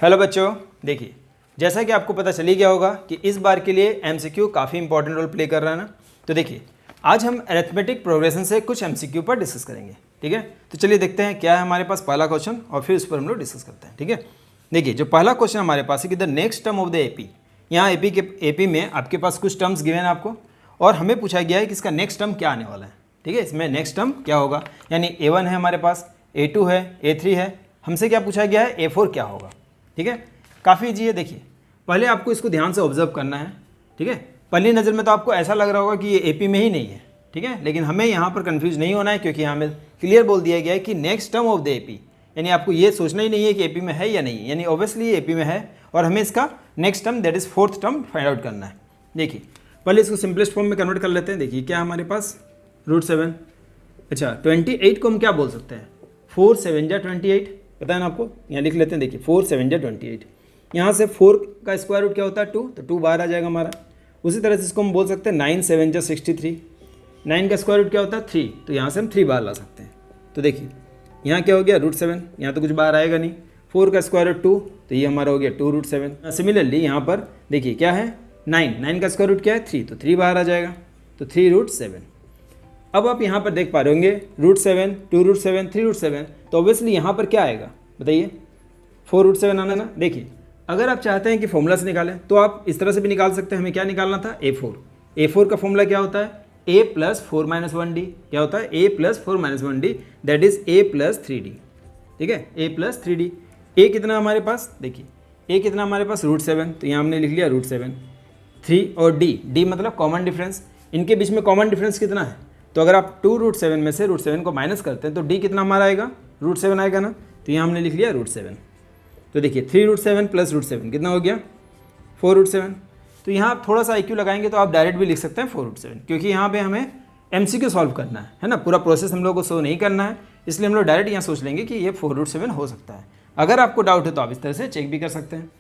Hello बच्चों, देखिए जैसा कि आपको पता चल ही गया होगा कि इस बार के लिए एमसीक्यू काफ़ी इंपॉर्टेंट रोल प्ले कर रहा है ना। तो देखिए आज हम अरिथमेटिक प्रोग्रेशन से कुछ एमसीक्यू पर डिस्कस करेंगे। ठीक है, तो चलिए देखते हैं क्या है हमारे पास पहला क्वेश्चन और फिर उस पर हम लोग डिस्कस करते हैं। ठीक है, देखिए जो पहला क्वेश्चन हमारे पास है कि the next term of the AP. यहाँ एपी में आपके पास कुछ टर्म्स गिवन है आपको और हमें पूछा गया है कि इसका नेक्स्ट टर्म क्या आने वाला है। ठीक है, इसमें नेक्स्ट टर्म क्या होगा, यानी A1 है हमारे पास, A2 है, A3 है। हमसे क्या पूछा गया है, A4 क्या होगा। ठीक है, काफ़ी ईजी है। देखिए पहले आपको इसको ध्यान से ऑब्जर्व करना है। ठीक है, पहली नज़र में तो आपको ऐसा लग रहा होगा कि ये एपी में ही नहीं है। ठीक है, लेकिन हमें यहाँ पर कंफ्यूज नहीं होना है क्योंकि यहाँ में क्लियर बोल दिया गया है कि next term of the AP, यानी आपको ये सोचना ही नहीं है कि एपी में है या नहीं, यानी ऑब्वियसली ये एपी में है और हमें इसका next term that is fourth term find out करना है। देखिए पहले इसको सिंपलेस्ट फॉर्म में कन्वर्ट कर लेते हैं। देखिए क्या हमारे पास √7, अच्छा 28 को हम क्या बोल सकते हैं, 4 7 जा 28, पता है ना आपको। यहाँ लिख लेते हैं, देखिए 4 7 जा 28। यहाँ से 4 का स्क्वायर रूट क्या होता है 2, तो 2 बाहर आ जाएगा हमारा। उसी तरह से इसको हम बोल सकते हैं 9 7 जा 63, 9 का स्क्वायर रूट क्या होता है 3, तो यहाँ से हम 3 बाहर ला सकते हैं। तो देखिए यहाँ क्या हो गया √7, यहाँ तो कुछ बाहर आएगा नहीं। 4 का स्क्वायर रूट 2, तो ये हमारा हो गया 2 √7। सिमिलरली यहाँ पर देखिए क्या है 9 का स्क्वायर रूट क्या है 3, तो 3 बाहर आ जाएगा, तो 3 √7। अब आप यहाँ पर देख पा रहे होंगे √7, 2 √7, 3 √7, तो ऑब्वियसली यहाँ पर क्या आएगा बताइए, 4 √7 आना ना। देखिए अगर आप चाहते हैं कि फॉर्मूला से निकालें तो आप इस तरह से भी निकाल सकते हैं। हमें क्या निकालना था, A4 का फॉर्मूला क्या होता है, A + 4 - 1D। क्या होता है, A + 4 - 1D that is A + 3D। ठीक है, A + 3D। A कितना हमारे पास, देखिए A कितना हमारे पास √7, तो यहाँ हमने लिख लिया √7। 3 और D मतलब कॉमन डिफरेंस, इनके बीच में कॉमन डिफरेंस कितना है, तो अगर आप 2 √7 में से √7 को माइनस करते हैं तो D कितना हमारा आएगा, √7 आएगा ना, तो यहाँ हमने लिख लिया √7। तो देखिए 3 √7 + √7 कितना हो गया, 4 √7। तो यहाँ आप थोड़ा सा IQ लगाएंगे तो आप डायरेक्ट भी लिख सकते हैं 4 √7, क्योंकि यहाँ पे हमें MCQ सॉल्व करना है ना, पूरा प्रोसेस हम लोग को शो नहीं करना है, इसलिए हम लोग डायरेक्ट यहाँ सोच लेंगे कि ये 4 √7 हो सकता है। अगर आपको डाउट है तो आप इस तरह से चेक भी कर सकते हैं।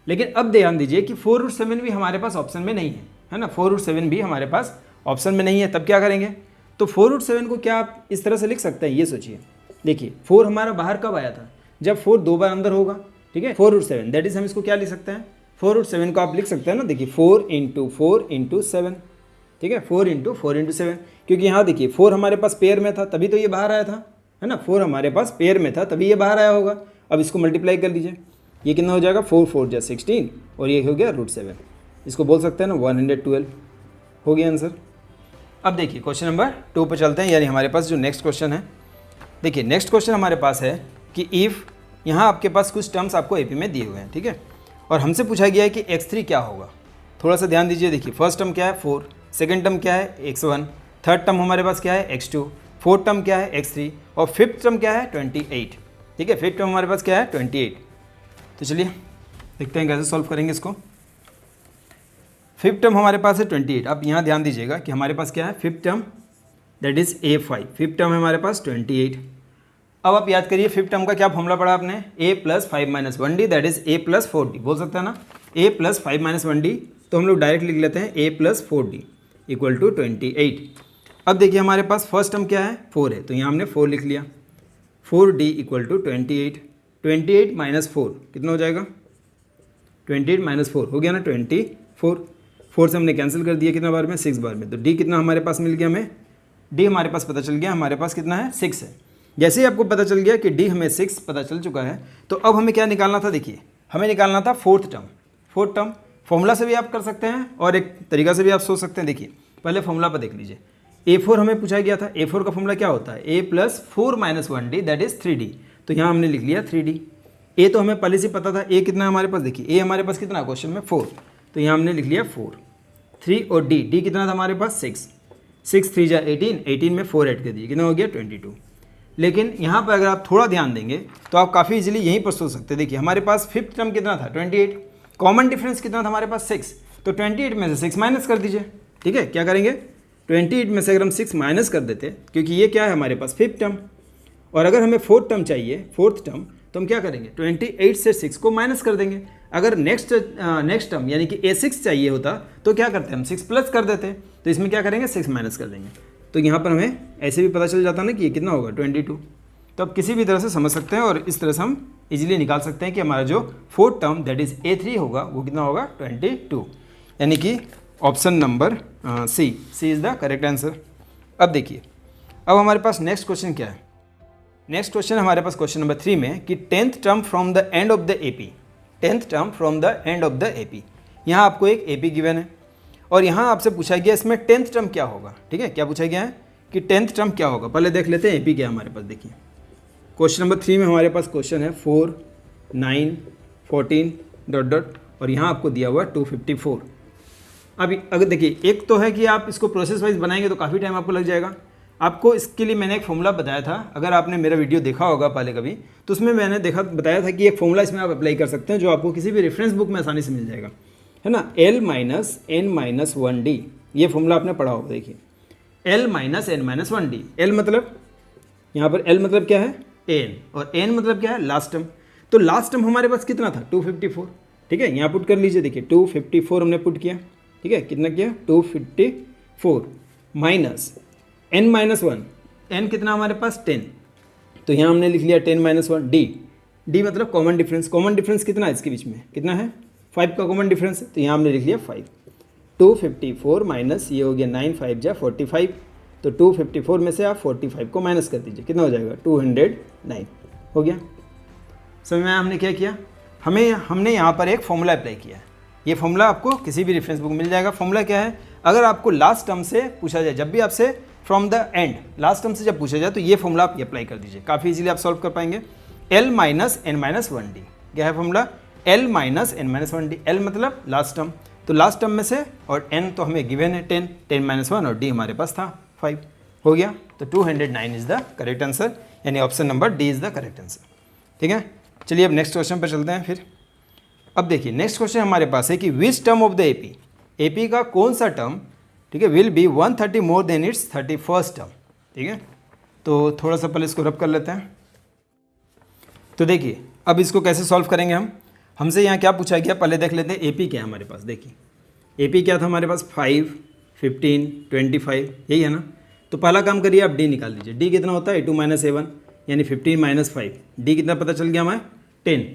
लेकिन अब ध्यान दीजिए कि 4 √7 भी हमारे पास ऑप्शन में नहीं है ना, 4 √7 भी हमारे पास ऑप्शन में नहीं है। तब क्या करेंगे, तो 4 √7 को क्या आप इस तरह से लिख सकते हैं, ये सोचिए। देखिए 4 हमारा बाहर कब आया था, जब 4 2 बार अंदर होगा। ठीक है, 4 √7 दैट इज हम इसको क्या लिख सकते हैं, 4 √7 को आप लिख सकते हैं ना, देखिए 4 × 4 × 7। ठीक है, 4 × 4 × 7, क्योंकि यहाँ देखिए 4 हमारे पास पेयर में था तभी तो ये बाहर आया था, है ना। 4 हमारे पास पेयर में था तभी ये बाहर आया होगा। अब इसको मल्टीप्लाई कर लीजिए, ये कितना हो जाएगा, 4 4 जा 16 और ये हो गया √7। इसको बोल सकते हैं ना 112, हो गया आंसर। अब देखिए क्वेश्चन नंबर 2 पर चलते हैं, यानी हमारे पास जो नेक्स्ट क्वेश्चन है। देखिए नेक्स्ट क्वेश्चन हमारे पास है कि इफ़, यहाँ आपके पास कुछ टर्म्स आपको एपी में दिए हुए हैं। ठीक है, और हमसे पूछा गया है कि x3 क्या होगा। थोड़ा सा ध्यान दीजिए। देखिए फर्स्ट टर्म क्या है 4, सेकंड टर्म क्या है x1, थर्ड टर्म हमारे पास क्या है x2, फोर्थ टर्म क्या है x3 और फिफ्थ टर्म क्या है 28। ठीक है, फिफ्थ टर्म हमारे पास क्या है 28। तो चलिए देखते हैं कैसे सॉल्व करेंगे इसको। फिफ्थ टर्म हमारे पास है 28। अब यहाँ ध्यान दीजिएगा कि हमारे पास क्या है fifth term that is A5, fifth term है हमारे पास 28। अब आप याद करिए फिफ्थ टर्म का क्या फॉर्मूला पढ़ा आपने, A + 5 - 1D that is A + 4D, बोल सकते हैं ना, A + 5 - 1D। तो हम लोग डायरेक्ट लिख लेते हैं A + 4D = 28। अब देखिए हमारे पास फर्स्ट टर्म क्या है 4 है, तो यहाँ हमने 4 लिख लिया, 4D = 28। 28 - 4 कितना हो जाएगा, 28 - 4 हो गया ना 24। 4 से हमने कैंसिल कर दिया कितना बार में, 6 बार में। तो D कितना हमारे पास मिल गया, हमें D हमारे पास पता चल गया, हमारे पास कितना है 6 है। जैसे ही आपको पता चल गया कि D हमें 6 पता चल चुका है, तो अब हमें क्या निकालना था, देखिए हमें निकालना था फोर्थ टर्म। फॉर्मूला से भी आप कर सकते हैं और एक तरीका से भी आप सोच सकते हैं। देखिए पहले फॉर्मूला पर देख लीजिए, A4 हमें पूछा गया था। A4 का फॉर्मूला क्या होता है, A + 4 - 1D that is 3D। तो यहाँ हमने लिख लिया 3D। A तो हमें पहले से पता था, A कितना हमारे पास, देखिए A हमारे पास कितना क्वेश्चन में 4, तो यहाँ हमने लिख लिया 4। 3 और D कितना था हमारे पास 6, 6 3 जा 18, 18 में 4 ऐड कर दिए, कितना हो गया 22। लेकिन यहाँ पर अगर आप थोड़ा ध्यान देंगे तो आप काफ़ी इजीली यहीं पर सोच सकते हैं। देखिए हमारे पास फिफ्थ टर्म कितना था 28, कॉमन डिफरेंस कितना था हमारे पास 6, तो 28 में से 6 माइनस कर दीजिए। ठीक है, क्या करेंगे 28 में से अगर हम 6 माइनस कर देते, क्योंकि ये क्या है हमारे पास फिफ्थ टर्म, और अगर हमें फोर्थ टर्म चाहिए, फोर्थ टर्म, तो हम क्या करेंगे 28 से 6 को माइनस कर देंगे। अगर नेक्स्ट टर्म यानी कि A6 चाहिए होता तो क्या करते हम 6 प्लस कर देते, तो इसमें क्या करेंगे 6 माइनस कर देंगे। तो यहाँ पर हमें ऐसे भी पता चल जाता ना कि ये कितना होगा 22। तो आप किसी भी तरह से समझ सकते हैं और इस तरह से हम इजीली निकाल सकते हैं कि हमारा जो fourth term that is A3 होगा वो कितना होगा 22, यानी कि option number C is the correct answer. अब देखिए, अब हमारे पास नेक्स्ट क्वेश्चन क्या है। नेक्स्ट क्वेश्चन हमारे पास क्वेश्चन नंबर 3 में कि 10th term from the end of the AP, 10th term from the end of the AP। यहाँ आपको एक AP गिवन है और यहाँ आपसे पूछा गया इसमें 10th टर्म क्या होगा। ठीक है, क्या पूछा गया है कि 10th टर्म क्या होगा। पहले देख लेते हैं AP क्या है हमारे पास। देखिए क्वेश्चन नंबर 3 में हमारे पास क्वेश्चन है 4, 9, 14 डॉट डॉट और यहाँ आपको दिया हुआ 254। अभी अगर देखिए, एक तो है कि आप इसको प्रोसेस वाइज बनाएंगे तो काफ़ी टाइम आपको लग जाएगा। आपको इसके लिए मैंने एक फॉर्मूला बताया था, अगर आपने मेरा वीडियो देखा होगा पहले कभी, तो उसमें मैंने बताया था कि एक फॉर्मूला इसमें आप अप्लाई कर सकते हैं जो आपको किसी भी रेफरेंस बुक में आसानी से मिल जाएगा, है ना। L-n-1d, ये फॉर्मूला आपने पढ़ा होगा। देखिए L-n-1d, L मतलब यहाँ पर L मतलब क्या है n, और n मतलब क्या है लास्ट टर्म। तो लास्ट टर्म हमारे पास कितना था 254। ठीक है, यहाँ पुट कर लीजिए। देखिए 254 हमने पुट किया। ठीक है, कितना किया 254 माइनस n-1, n कितना हमारे पास 10, तो यहाँ हमने लिख लिया 10-1 d मतलब कॉमन डिफरेंस। कॉमन डिफरेंस कितना है इसके बीच में, कितना है 5 का कॉमन डिफरेंस है, तो यहाँ हमने लिख लिया 5। 254 माइनस ये हो गया 9 5 जा 45, तो 254 में से आप 45 को माइनस कर दीजिए, कितना हो जाएगा 209 हो गया। समझ में हमने क्या किया, हमने यहाँ पर एक फॉर्मूला अप्लाई किया है। ये फॉर्मूला आपको किसी भी रेफरेंस बुक में मिल जाएगा। फॉर्मूला क्या है, अगर आपको लास्ट टर्म से पूछा जाए, जब भी आपसे from the end last term से जब पूछा जाए तो ये फॉर्मूला आप अप्लाई कर दीजिए, काफ़ी इजीली आप सॉल्व कर पाएंगे। L-n-1d क्या है फॉर्मूला, L-n-1d। L मतलब लास्ट टर्म, तो लास्ट टर्म में से, और n तो हमें गिवन है 10, 10-1 और d हमारे पास था 5 हो गया। तो 209 इज़ द करेक्ट आंसर, यानी option number D is the correct answer. ठीक है, चलिए अब नेक्स्ट क्वेश्चन पर चलते हैं फिर। अब देखिए नेक्स्ट क्वेश्चन हमारे पास है कि which term of the AP का कौन सा टर्म, ठीक है, will be 130 more than it's 31st term. ठीक है, तो थोड़ा सा पहले इसको रब कर लेते हैं। तो देखिए अब इसको कैसे सॉल्व करेंगे हमसे यहाँ क्या पूछा गया, पहले देख लेते हैं AP क्या है हमारे पास। देखिए AP क्या था हमारे पास 5, 15, 25, यही है ना। तो पहला काम करिए आप D निकाल लीजिए। D कितना होता है A2 - A1, यानी 15 - 5। D कितना पता चल गया हमें 10।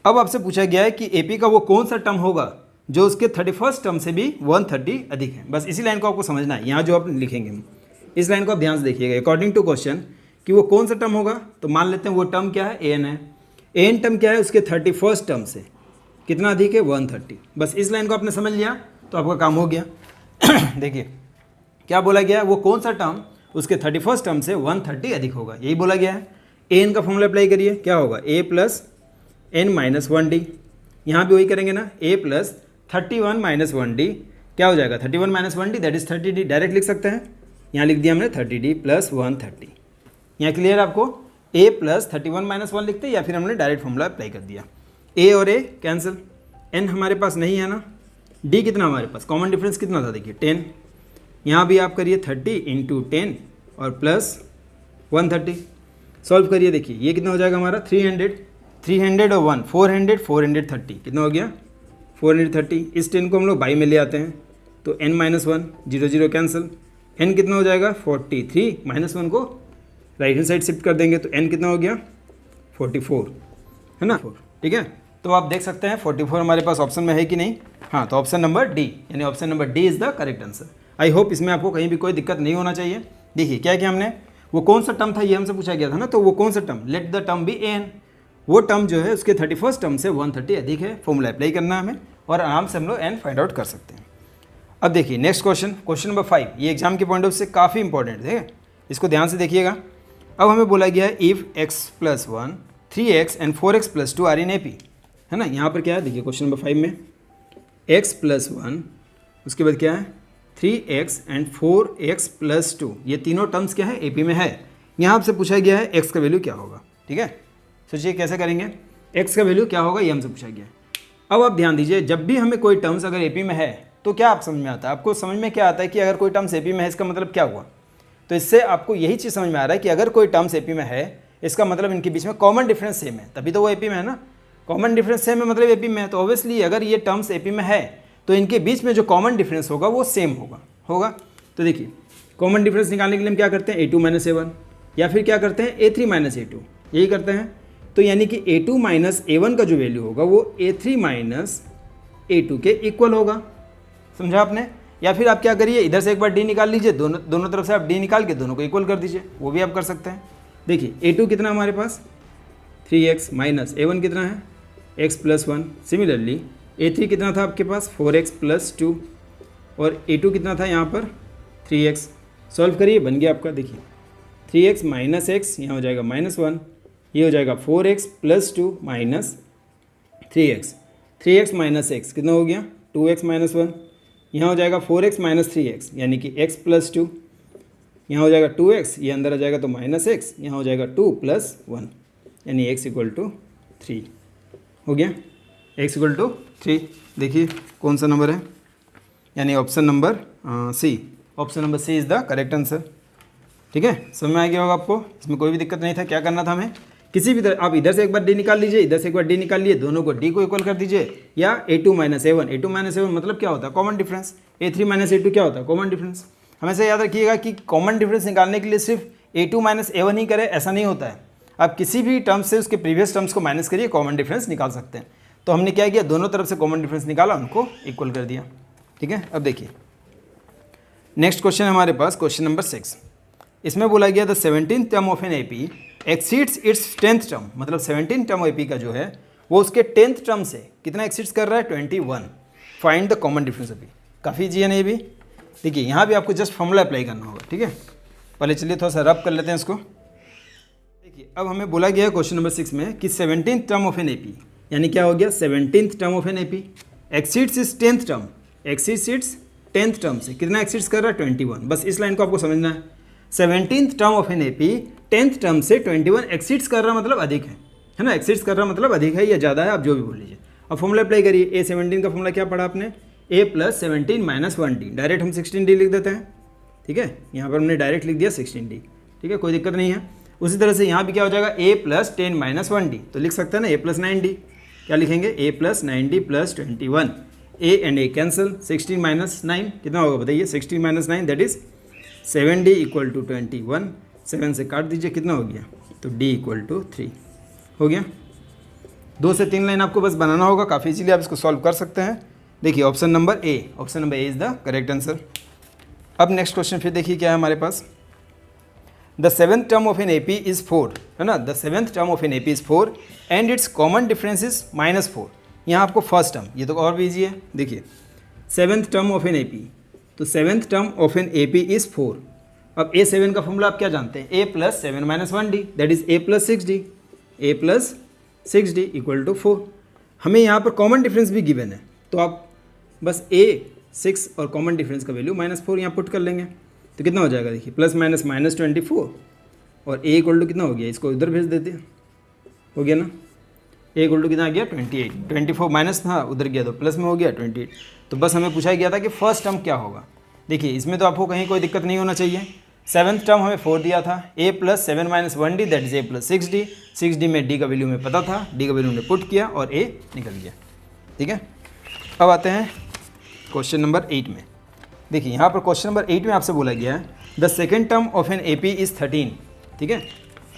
अब आपसे पूछा गया है कि AP का वो कौन सा टर्म होगा जो उसके 31st टर्म से भी 130 अधिक है। बस इसी लाइन को आपको समझना है। यहाँ जो आप लिखेंगे इस लाइन को आप ध्यान से देखिएगा, अकॉर्डिंग टू क्वेश्चन कि वो कौन सा टर्म होगा। तो मान लेते हैं वो टर्म क्या है AN है। AN टर्म क्या है, उसके 31st टर्म से कितना अधिक है 130। बस इस लाइन को आपने समझ लिया तो आपका काम हो गया। देखिए क्या बोला गया है, वो कौन सा टर्म उसके 31st टर्म से 130 अधिक होगा, यही बोला गया है। AN का फॉर्मूला अप्लाई करिए, क्या होगा A + n-1d। यहाँ भी वही करेंगे ना, A + 31 - 1d क्या हो जाएगा 31 - 1d that is 30d। Direct लिख सकते हैं, यहाँ लिख दिया हमने 30d + 130। यहाँ क्लियर आपको, A + 31 - 1 लिखते या फिर हमने डायरेक्ट फॉर्मूला अप्लाई कर दिया। A और A कैंसिल, n हमारे पास नहीं है ना, D कितना हमारे पास कॉमन डिफरेंस कितना था देखिए 10। यहाँ भी आप करिए 30 × 10 और प्लस 130 सॉल्व करिए। देखिए ये कितना हो जाएगा हमारा 300 और 1 400 430 कितना हो गया 430। इस 10 को हम लोग बाई में ले आते हैं तो n-1 0 0 कैंसिल, n कितना हो जाएगा 43 -1 को राइट हैंड साइड शिफ्ट कर देंगे तो n कितना हो गया 44 है ना। ठीक है, तो आप देख सकते हैं 44 हमारे पास ऑप्शन में है कि नहीं। हाँ, तो ऑप्शन नंबर डी, यानी option number D is the correct answer. I hope इसमें आपको कहीं भी कोई दिक्कत नहीं होना चाहिए। देखिए क्या किया हमने, वो कौन सा टर्म था ये हमसे पूछा गया था ना, तो वो कौन सा term, let the term be AN। वो टर्म जो है उसके 31st टर्म से 130 अधिक है, फॉर्मूला अप्लाई करना है हमें और आराम से हम लोग n फाइंड आउट कर सकते हैं। अब देखिए नेक्स्ट क्वेश्चन, क्वेश्चन नंबर 5, ये एग्जाम के पॉइंट ऑफ से काफ़ी इंपॉर्टेंट है, इसको ध्यान से देखिएगा। अब हमें बोला गया है if x + 1 3x and 4x + 2 are in AP, है ना। यहाँ पर क्या है देखिए क्वेश्चन नंबर 5 में x + 1, उसके बाद क्या है 3x एंड 4x + 2, ये तीनों टर्म्स क्या है AP में है। यहाँ आपसे पूछा गया है x का वैल्यू क्या होगा। ठीक है, सोचिए कैसे करेंगे, x का वैल्यू क्या होगा ये हमसे पूछा गया। अब आप ध्यान दीजिए, जब भी हमें कोई टर्म्स अगर AP में है तो क्या आप समझ में आता है, आपको समझ में क्या आता है कि अगर कोई टर्म्स AP में है इसका मतलब क्या हुआ। तो इससे आपको यही चीज़ समझ में आ रहा है कि अगर कोई टर्म्स AP में है इसका मतलब इनके बीच में कॉमन डिफरेंस सेम है, तभी तो वो AP में है ना। कॉमन डिफरेंस सेम है मतलब AP में है, तो ऑब्वियसली अगर ये टर्म्स AP में है तो इनके बीच में जो कॉमन डिफरेंस होगा वो सेम होगा। तो देखिए कॉमन डिफरेंस निकालने के लिए हम क्या करते हैं A2 - A1, या फिर क्या करते हैं A3 - A2, यही करते हैं तो यानी कि A2 माइनस A1 का जो वैल्यू होगा वो A3 माइनस A2 के इक्वल होगा। समझा आपने? या फिर आप क्या करिए, इधर से एक बार डी निकाल लीजिए, दोनों तरफ से आप डी निकाल के दोनों को इक्वल कर दीजिए, वो भी आप कर सकते हैं। देखिए A2 कितना हमारे पास 3x माइनस A1 कितना है x प्लस 1। सिमिलरली A3 कितना था आपके पास 4x प्लस 2 और A2 कितना था यहाँ पर 3x। सॉल्व करिए, बन गया आपका। देखिए 3x माइनस x यहाँ हो जाएगा -1, ये हो जाएगा 4x plus 2 minus 3x। 3x minus x कितना हो गया 2x माइनस 1, यहाँ हो जाएगा 4x माइनस 3x यानी कि x प्लस 2, यहाँ हो जाएगा 2x, ये अंदर आ जाएगा तो माइनस x, यहाँ हो जाएगा 2 प्लस 1 यानी x इक्वल टू 3 हो गया। x इक्वल टू 3, देखिए कौन सा नंबर है, यानी option number C. Option number C is the correct answer. ठीक है, समझ में आ गया होगा आपको, इसमें कोई भी दिक्कत नहीं था। क्या करना था हमें, किसी भी तरह आप इधर से एक बार डी निकाल लीजिए, इधर से एक बार डी निकाल लिए, दोनों को डी को इक्वल कर दीजिए, या A2 minus A1। A2 minus A1 मतलब क्या होता है, common difference. A3 minus A2 क्या होता है, कॉमन डिफरेंस। हमेशा याद रखिएगा कि कॉमन डिफरेंस निकालने के लिए सिर्फ A2 माइनस A1 ही करें, ऐसा नहीं होता है। आप किसी भी टर्म से उसके प्रीवियस टर्म्स को माइनस करिए, कॉमन डिफरेंस निकाल सकते हैं। तो हमने क्या किया, दोनों तरफ से कॉमन डिफरेंस निकाला, उनको इक्वल कर दिया। ठीक है, अब देखिए नेक्स्ट क्वेश्चन हमारे पास, क्वेश्चन नंबर 6। इसमें बोला गया the 17th term of an AP exceeds its 10th term, मतलब 17 टर्म AP का जो है वो उसके 10th टर्म से कितना एक्सीड्स कर रहा है 21। Find the common difference. अभी काफ़ी ईजी है ना ये भी। देखिए यहाँ भी आपको जस्ट फॉर्मूला अप्लाई करना होगा। ठीक है, पहले चलिए थोड़ा सा रब कर लेते हैं इसको। देखिए अब हमें बोला गया है क्वेश्चन नंबर 6 में कि 17th term of an AP, यानी क्या हो गया 17th term of an AP exceeds its 10th term, exceeds its 10th term से कितना एक्सीड्स कर रहा है 21। बस इस लाइन को आपको समझना है। 17th term of an AP 10th term से 21 एक्सीड्स कर रहा मतलब अधिक है ना, एक्सीड्स कर रहा मतलब अधिक है या ज़्यादा है, आप जो भी बोल लीजिए। अब फॉर्मूला अप्लाई करिए। A17 का फॉर्मूला क्या पढ़ा आपने, A plus 17 minus 1D। Direct हम 16D लिख देते हैं। ठीक है, यहाँ पर हमने डायरेक्ट लिख दिया 16D। ठीक है, कोई दिक्कत नहीं है। उसी तरह से यहाँ भी क्या हो जाएगा A प्लस 10 माइनस 1D, तो लिख सकते हैं ना A प्लस 9D। क्या लिखेंगे, A plus 9D plus 21। A and A cancel, 16 minus 9 कितना होगा बताइए, 16 minus 9 that is 7D equal to 21। 7 से काट दीजिए, कितना हो गया, तो D इक्वल टू 3 हो गया। 2 से 3 लाइन आपको बस बनाना होगा, काफ़ी इजीली आप इसको सॉल्व कर सकते हैं। देखिए option number A, option number A is the correct answer. अब नेक्स्ट क्वेश्चन फिर देखिए क्या है हमारे पास। The 7th term of an AP is 4, है ना। The 7th term of an AP is 4 and it's common difference is -4। यहाँ आपको फर्स्ट टर्म, ये तो और भी ईजी है। देखिए 7th term of an AP, तो 7th term of an AP is 4। अब A7 का फॉर्मूला आप क्या जानते हैं, A plus 7 minus 1D that is A plus 6D। A plus 6D equal to 4। हमें यहाँ पर कॉमन डिफरेंस भी गिवन है, तो आप बस A6 और कॉमन डिफरेंस का वैल्यू -4 यहाँ पुट कर लेंगे, तो कितना हो जाएगा, देखिए प्लस माइनस -24 और A इक्वल टू कितना हो गया, इसको इधर भेज देते हैं, हो गया ना। A इक्वल टू कितना आ गया 28, 24 माइनस था उधर गया तो प्लस में हो गया 28। तो बस हमें पूछा गया था कि फर्स्ट टर्म क्या होगा। देखिए इसमें तो आपको कहीं कोई दिक्कत नहीं होना चाहिए। 7th टर्म हमें 4 दिया था, A plus 7 minus 1D that is A plus 6D। 6D में D का वैल्यू हमें पता था, D का वैल्यू हमने पुट किया और A निकल गया। ठीक है, अब आते हैं क्वेश्चन नंबर 8 में। देखिए यहाँ पर क्वेश्चन नंबर 8 में आपसे बोला गया है the 2nd term of an AP is 13। ठीक है,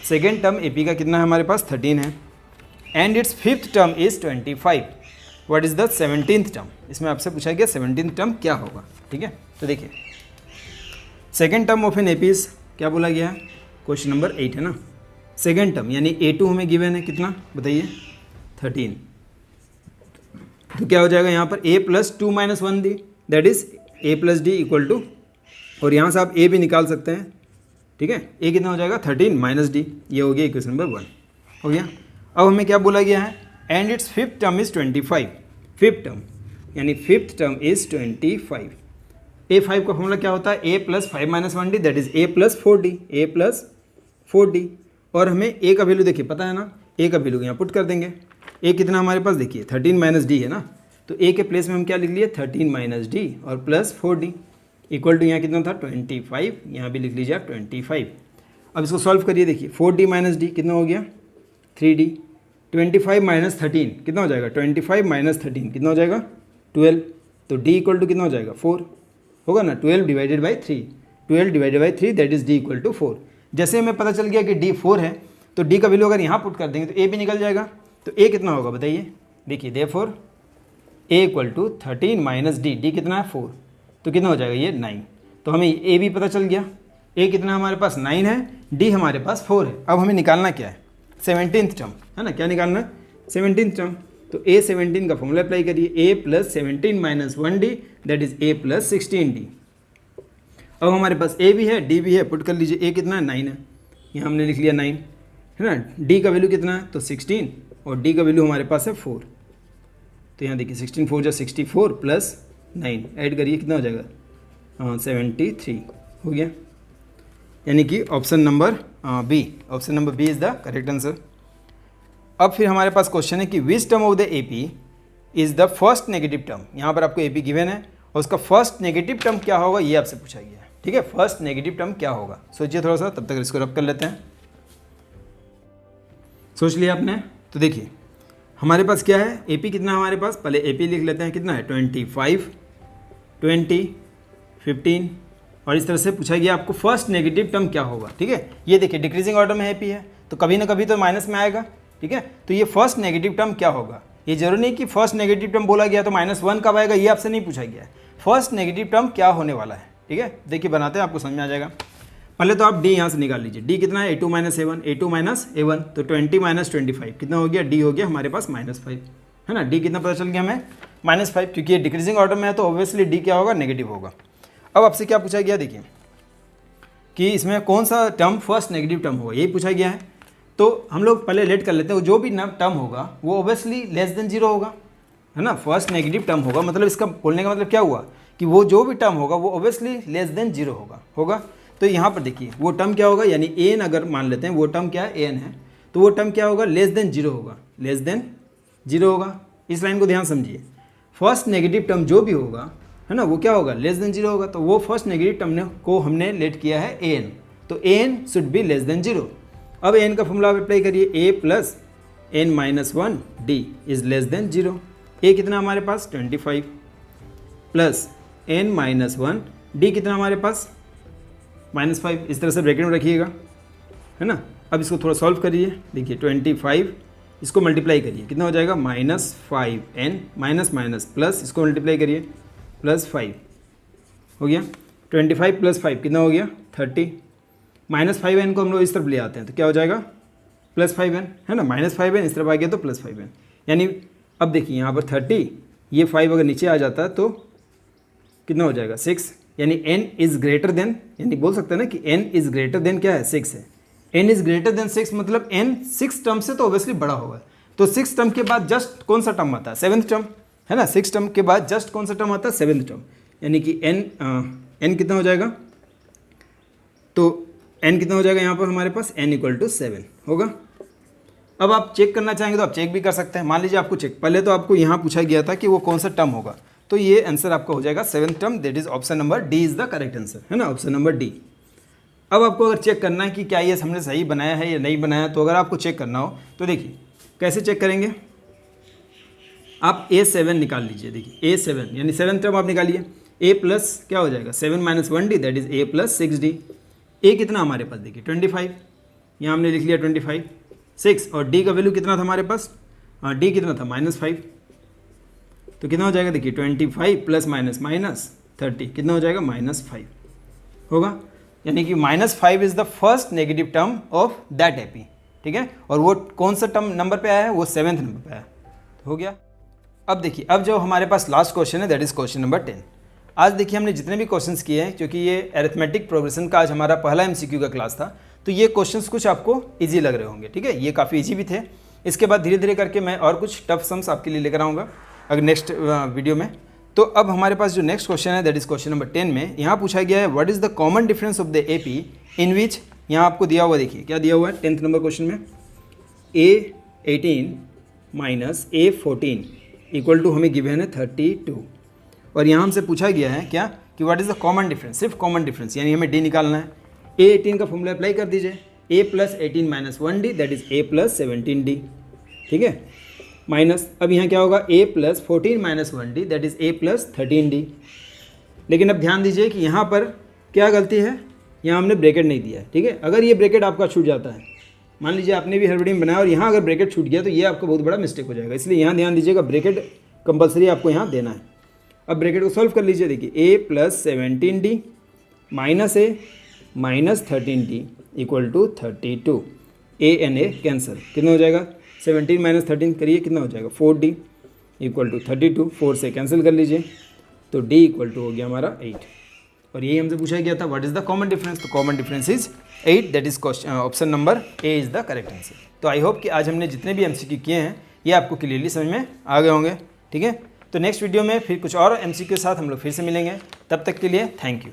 2nd टर्म AP का कितना है हमारे पास 13 है and it's 5th term is 25। What is the 17th term, इसमें आपसे पूछा गया 17th टर्म क्या होगा। ठीक है, तो देखिए 2nd term of an AP is क्या बोला गया है, क्वेश्चन नंबर 8 है ना। 2nd टर्म यानी A2 हमें गिवन है कितना बताइए 13, तो क्या हो जाएगा यहाँ पर A plus 2 minus 1D that is A plus D equal to, और यहाँ से आप A भी निकाल सकते हैं। ठीक है, A कितना हो जाएगा 13 माइनस D, ये हो गया इक्वेशन नंबर 1 हो गया। अब हमें क्या बोला गया है and it's 5th term is 25। 5th term यानी 5th टर्म इज़ 25। A5 का फॉर्मूला क्या होता है, A plus 5 minus 1D that is A plus 4D, A plus 4D। और हमें A का वैल्यू देखिए पता है ना, A का वैल्यू यहाँ पुट कर देंगे। A कितना हमारे पास देखिए 13 माइनस D है ना, तो A के प्लेस में हम क्या लिख लिए 13 माइनस D और प्लस 4D इक्वल टू यहाँ कितना था 25, यहाँ भी लिख लीजिए आप 25। अब इसको सॉल्व करिए, देखिए 4D माइनस D कितना हो गया 3D। 25 माइनस 13 कितना हो जाएगा, 25 माइनस 13 कितना हो जाएगा 12, तो D इक्वल टू कितना हो जाएगा 4 होगा ना। 12 divided by 3, 12 divided by 3 that is D equal to 4। जैसे हमें पता चल गया कि D 4 है, तो डी का वैल्यू अगर यहाँ पुट कर देंगे तो ए भी निकल जाएगा। तो ए कितना होगा बताइए, देखिए therefore A equal to 13 minus D, D कितना है 4, तो कितना हो जाएगा ये 9। तो हमें ए भी पता चल गया, ए कितना हमारे पास 9 है, डी हमारे पास 4 है। अब हमें निकालना क्या है 17th टर्म, है ना, क्या निकालना है 17th टर्म। तो ए 17 का फॉर्मूला अप्लाई करिए, A plus 17 minus 1d that is A plus 16d। अब हमारे पास ए भी है डी भी है, पुट कर लीजिए, ए कितना है 9 है, यहाँ हमने लिख लिया 9, है ना, डी का वैल्यू कितना है तो 16 और डी का वैल्यू हमारे पास है 4। तो यहाँ देखिए 16 4 जा 64 प्लस 9 ऐड करिए कितना हो जाएगा, हाँ 73 हो गया। यानी कि option number B, option number B is the correct answer. अब फिर हमारे पास क्वेश्चन है कि which term of the AP is the first negative term. यहाँ पर आपको एपी गिवन है और उसका फर्स्ट नेगेटिव टर्म क्या होगा ये आपसे पूछा गया है, ठीक है, फर्स्ट नेगेटिव टर्म क्या होगा, सोचिए थोड़ा सा, तब तक इसको रब कर लेते हैं। सोच लिया आपने, तो देखिए हमारे पास क्या है, एपी कितना है हमारे पास, पहले एपी लिख लेते हैं, कितना है 25 20 15 और इस तरह से पूछा गया आपको फर्स्ट नेगेटिव टर्म क्या होगा, ठीक है। ये देखिए डिक्रीजिंग ऑर्डर में एपी है तो कभी ना कभी तो माइनस में आएगा, ठीक है। तो ये फर्स्ट नेगेटिव टर्म क्या होगा, ये जरूरी नहीं कि फर्स्ट नेगेटिव टर्म बोला गया तो -1 कब आएगा, ये आपसे नहीं पूछा गया है, फर्स्ट नेगेटिव टर्म क्या होने वाला है, ठीक है। देखिए बनाते हैं, आपको समझ में आ जाएगा। पहले तो आप डी यहाँ से निकाल लीजिए, डी कितना है a2 - a1, a2 - a1 तो 20 - 25 कितना हो गया, डी हो गया हमारे पास -5, है ना, डी कितना पता चल गया हमें -5, क्योंकि ये डिक्रीजिंग ऑर्डर में है तो ऑब्वियसली डी क्या होगा नेगेटिव होगा। अब आपसे क्या पूछा गया, देखिए कि इसमें कौन सा टर्म फर्स्ट नेगेटिव टर्म होगा, यही पूछा गया है। तो हम लोग पहले लेट कर लेते हैं, जो भी टर्म होगा वो ऑब्वियसली लेस देन 0 होगा, है ना, फर्स्ट नेगेटिव टर्म होगा, मतलब इसका बोलने का मतलब क्या हुआ कि वो जो भी टर्म होगा वो ऑब्वियसली लेस देन 0 होगा। तो यहाँ पर देखिए वो टर्म क्या होगा, यानी एन अगर मान लेते हैं वो टर्म क्या है एन है, तो वो टर्म क्या होगा लेस देन 0 होगा, लेस देन 0 होगा। इस लाइन को ध्यान समझिए, फर्स्ट नेगेटिव टर्म जो भी होगा, है ना, वो क्या होगा लेस देन 0 होगा, तो वो फर्स्ट नेगेटिव टर्म को हमने लेट किया है एन, तो N should be less than 0। अब एन का फॉर्मूला अप्लाई करिए, A plus N minus 1 D is less than 0। A कितना हमारे पास 25 प्लस एन माइनस 1 डी कितना हमारे पास -5, इस तरह से ब्रैकेट में रखिएगा, है ना। अब इसको थोड़ा सॉल्व करिए, देखिए 25 इसको मल्टीप्लाई करिए कितना हो जाएगा -5n माइनस माइनस प्लस इसको मल्टीप्लाई करिए +5 हो गया, 25 + 5 कितना हो गया 30, -5n को हम लोग इस तरफ ले आते हैं तो क्या हो जाएगा +5n, है ना, -5n इस तरफ आ गया तो +5n, यानी अब देखिए यहाँ पर 30, ये 5 अगर नीचे आ जाता है तो कितना हो जाएगा 6, यानी n इज़ ग्रेटर देन, यानी बोल सकते हैं ना कि n इज़ ग्रेटर देन क्या है 6 है, n इज़ ग्रेटर देन 6 मतलब n 6 टर्म से तो ऑब्वियसली बड़ा होगा। तो 6 टर्म के बाद जस्ट कौन सा टर्म आता है 7th टर्म, है ना, 6 टर्म के बाद जस्ट कौन सा टर्म आता है 7th टर्म, यानी कि n कितना हो जाएगा, तो n कितना हो जाएगा यहाँ पर हमारे पास n = 7 होगा। अब आप चेक करना चाहेंगे तो आप चेक भी कर सकते हैं, मान लीजिए आपको चेक, पहले तो आपको यहाँ पूछा गया था कि वो कौन सा टर्म होगा, तो ये आंसर आपका हो जाएगा 7th term, that is option number D is the correct answer, है ना, ऑप्शन नंबर डी। अब आपको अगर चेक करना है कि क्या ये हमने सही बनाया है या नहीं बनाया, तो अगर आपको चेक करना हो तो देखिए कैसे चेक करेंगे, आप A7 निकाल लीजिए, देखिए A7 यानी 7th टर्म आप निकालिए, a प्लस क्या हो जाएगा 7 - 1d that is a + 6d, a कितना हमारे पास देखिए 25, यहाँ हमने लिख लिया 25 6 और d का वैल्यू कितना था हमारे पास, d कितना था -5, तो कितना हो जाएगा देखिए 25 + -30 कितना हो जाएगा -5 होगा, यानी कि -5 is the first negative term of that AP, ठीक है, और वो कौन सा टर्म नंबर पे आया है, वो 7th नंबर पे आया, तो हो गया। अब देखिए अब जो हमारे पास लास्ट क्वेश्चन है दैट इज़ क्वेश्चन नंबर 10। आज देखिए हमने जितने भी क्वेश्चंस किए हैं, क्योंकि ये अरिथमेटिक प्रोग्रेशन का आज हमारा पहला MCQ का क्लास था, तो ये क्वेश्चंस कुछ आपको ईजी लग रहे होंगे, ठीक है, ये काफ़ी ईजी भी थे। इसके बाद धीरे धीरे करके मैं और कुछ टफ सम्स आपके लिए लेकर आऊँगा अगर नेक्स्ट वीडियो में। तो अब हमारे पास जो नेक्स्ट क्वेश्चन है दैट इज क्वेश्चन नंबर 10 में यहाँ पूछा गया है what is the common difference of the AP in which, यहाँ आपको दिया हुआ देखिए क्या दिया हुआ है 10th नंबर क्वेश्चन में, A18 - A14 इक्वल टू हमें गिवन है 32, और यहाँ हमसे पूछा गया है क्या कि what is the common difference, सिर्फ कॉमन डिफरेंस, यानी हमें डी निकालना है। A18 का फॉर्मूला अप्लाई कर दीजिए, a + 18 - 1d that is a + 17d, ठीक है, माइनस अब यहाँ क्या होगा a + 14 - 1d that is a + 13d। लेकिन अब ध्यान दीजिए कि यहाँ पर क्या गलती है, यहाँ हमने ब्रैकेट नहीं दिया है, ठीक है, अगर ये ब्रैकेट आपका छूट जाता है मान लीजिए आपने भी हड़बड़ी में बनाया और यहाँ अगर ब्रैकेट छूट गया तो ये आपका बहुत बड़ा मिस्टेक हो जाएगा, इसलिए यहाँ ध्यान दीजिएगा, ब्रैकेट कंपलसरी आपको यहाँ देना है। अब ब्रैकेट को सॉल्व कर लीजिए, देखिए a plus 17d minus a minus 13d equal to 32, a and a cancel, कितना हो जाएगा 17 माइनस 13 करिए कितना हो जाएगा 4d इक्वल टू 32, 4 से कैंसिल कर लीजिए तो d इक्वल टू हो गया हमारा 8। और यही हमसे पूछा गया था what is the common difference, तो common difference is 8, that is option number A is the correct answer. तो आई होप कि आज हमने जितने भी MCQ किए हैं ये आपको क्लियरली समझ में आ गए होंगे, ठीक है। तो नेक्स्ट वीडियो में फिर कुछ और MCQ के साथ हम लोग फिर से मिलेंगे, तब तक के लिए थैंक यू।